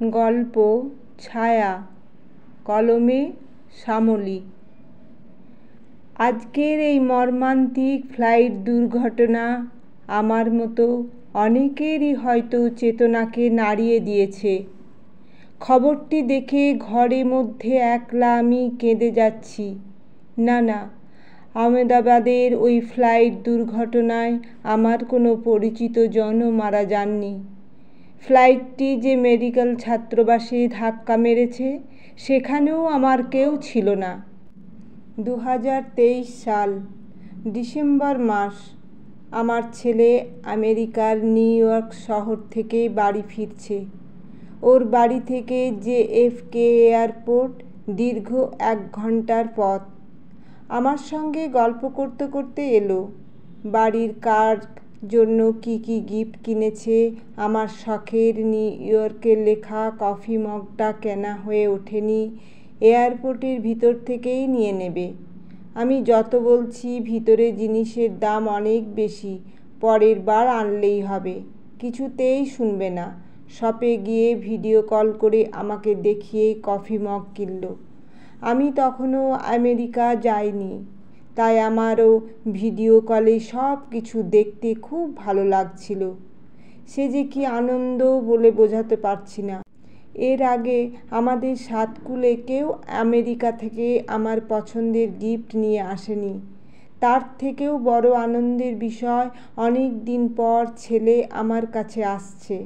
গল্প ছায়া, কলমে শ্যামলী। আজকের এই মর্মান্তিক ফ্লাইট দুর্ঘটনা আমার মতো অনেকেরই হয়তো চেতনাকে নাড়িয়ে দিয়েছে। খবরটি দেখে ঘরের মধ্যে একলা আমি কেঁদে যাচ্ছি। না, আহমেদাবাদের ওই ফ্লাইট দুর্ঘটনায় আমার কোনো পরিচিত জনও মারা যাননি। ফ্লাইটটি যে মেডিকেল ছাত্রাবাসে ধাক্কা মেরেছে সেখানেও আমার কেউ ছিল না। 2023 সাল, ডিসেম্বর মাস। আমার ছেলে আমেরিকার নিউ ইয়র্ক শহর থেকে বাড়ি ফিরছে। ওর বাড়ি থেকে JFK এয়ারপোর্ট দীর্ঘ 1 ঘন্টার পথ। আমার সঙ্গে গল্প করতে করতে এলো। বাড়ির কার জন্য কি গিফট কিনেছে। আমার শখের নিউ ইয়র্কের লেখা কফি মগটা কেনা হয়ে ওঠেনি, এয়ারপোর্টের ভিতর থেকেই নিয়ে নেবে। আমি যত বলছি ভিতরে জিনিসের দাম অনেক বেশি, পরের বার আনলেই হবে, কিছুতেই শুনবে না। শপে গিয়ে ভিডিও কল করে আমাকে দেখিয়ে কফি মগ কিনল। আমি তখনও আমেরিকা যাইনি, তাই আমারও ভিডিও কলে সব কিছু দেখতে খুব ভালো লাগছিল। সে যে কি আনন্দ বলে বোঝাতে পারছি না। এর আগে আমাদের সাতকুলে কেউ আমেরিকা থেকে আমার পছন্দের গিফট নিয়ে আসেনি। তার থেকেও বড় আনন্দের বিষয়, অনেক দিন পর ছেলে আমার কাছে আসছে।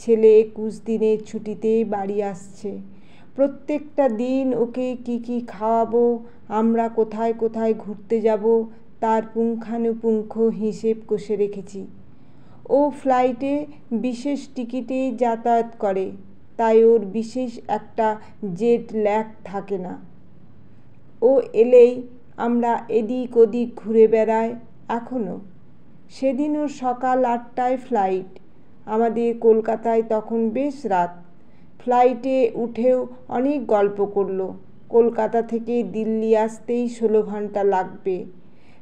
ছেলে 21 দিনের ছুটিতে বাড়ি আসছে। প্রত্যেকটা দিন ওকে কি খাওয়াবো, আমরা কোথায় কোথায় ঘুরতে যাব তার পুঙ্খানুপুঙ্খ হিসেব কষে রেখেছি। ও ফ্লাইটে বিশেষ টিকিটে যাতায়াত করে, তাই ওর বিশেষ একটা জেট ল্যাগ থাকে না। ও এলেই আমরা এদিক ওদিক ঘুরে বেড়াই এখনও। সেদিন ওর সকাল 8টায় ফ্লাইট। আমাদের কলকাতায় তখন বেশ রাত। ফ্লাইটে উঠেও অনেক গল্প করলো। কলকাতা থেকে দিল্লি আসতেই 16 ঘন্টা লাগবে।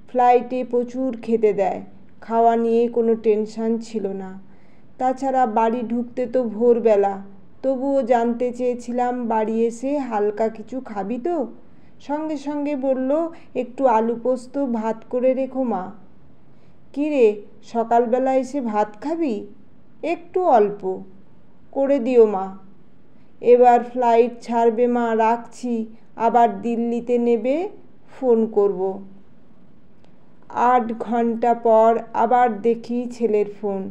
ফ্লাইটে প্রচুর খেতে দেয়, খাওয়া নিয়ে কোনো টেনশন ছিল না। তাছাড়া বাড়ি ঢুকতে তো ভোরবেলা। তবুও জানতে চেয়েছিলাম বাড়ি এসে হালকা কিছু খাবি তো। সঙ্গে সঙ্গে বলল, একটু আলু পোস্ত ভাত করে রেখো মা। কী রে, সকালবেলা এসে ভাত খাবি? একটু অল্প করে দিও মা। এবার ফ্লাইট ছাড়বে মা, রাখছি, আবার দিল্লিতে নেবে, ফোন করব। 8 ঘন্টা পর আবার দেখি ছেলের ফোন।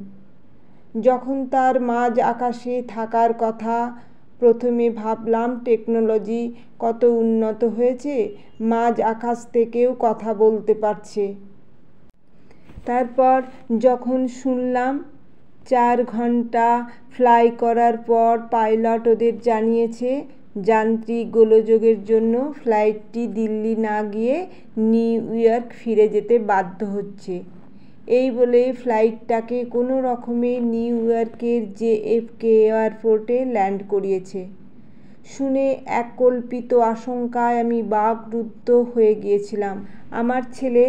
যখন তার মাঝ আকাশে থাকার কথা। প্রথমে ভাবলাম টেকনোলজি কত উন্নত হয়েছে, মাঝ আকাশ থেকেও কথা বলতে পারছে। তারপর যখন শুনলাম 4 ঘন্টা ফ্লাই করার পর পাইলট ওদের জানিয়েছে যান্ত্রিক গোলযোগের জন্য ফ্লাইটটি দিল্লি না গিয়ে নিউ ইয়র্ক ফিরে যেতে বাধ্য হচ্ছে। এই বলে ফ্লাইটটাকে কোনো রকমে নিউ ইয়র্কের JFK এয়ারপোর্টে ল্যান্ড করিয়েছে। শুনে এক কল্পিত আশঙ্কায় আমি বাকরুদ্ধ হয়ে গিয়েছিলাম। আমার ছেলে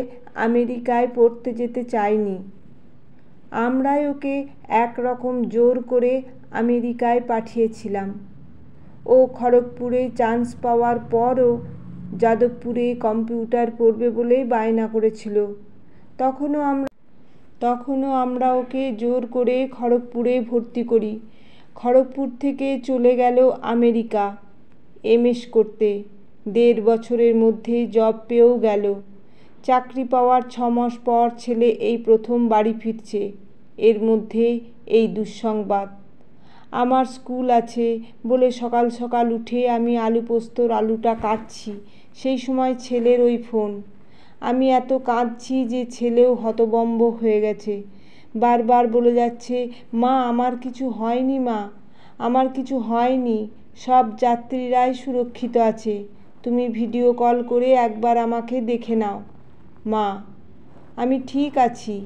আমেরিকায় পড়তে যেতে চায়নি। আমরাই ওকে একরকম জোর করে আমেরিকায় পাঠিয়েছিলাম। ও খড়গপুরে চান্স পাওয়ার পরও যাদবপুরে কম্পিউটার পড়বে বলেই বায়না করেছিল। তখনও আমরা ওকে জোর করে খড়গপুরে ভর্তি করি। খড়গপুর থেকে চলে গেল আমেরিকা MS করতে। 1.5 বছরের মধ্যেই জব পেয়েও গেল। চাকরি পাওয়ার 6 মাস পর ছেলে এই প্রথম বাড়ি ফিরছে। এর মধ্যে এই দুঃসংবাদ। আমার স্কুল আছে বলে সকাল সকাল উঠে আমি আলু পোস্তর আলুটা কাটছি, সেই সময় ছেলের ওই ফোন। আমি এত কাঁদছি যে ছেলেও হতভম্ব হয়ে গেছে। বারবার বলে যাচ্ছে, মা আমার কিছু হয়নি, মা আমার কিছু হয়নি, সব যাত্রীরাই সুরক্ষিত আছে, তুমি ভিডিও কল করে একবার আমাকে দেখে নাও মা, আমি ঠিক আছি।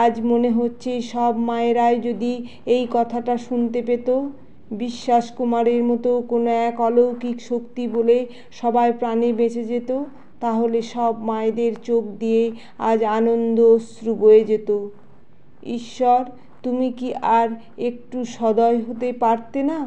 আজ মনে হচ্ছে সব মায়েরাই যদি এই কথাটা শুনতে পেত। বিশ্বাস কুমারের মতো কোনো এক অলৌকিক শক্তি বলে সবাই প্রাণে বেঁচে যেত, তাহলে সব মায়েদের চোখ দিয়ে আজ আনন্দ অশ্রু বয়ে যেত। ঈশ্বর, তুমি কি আর একটু সদয় হতে পারতে না?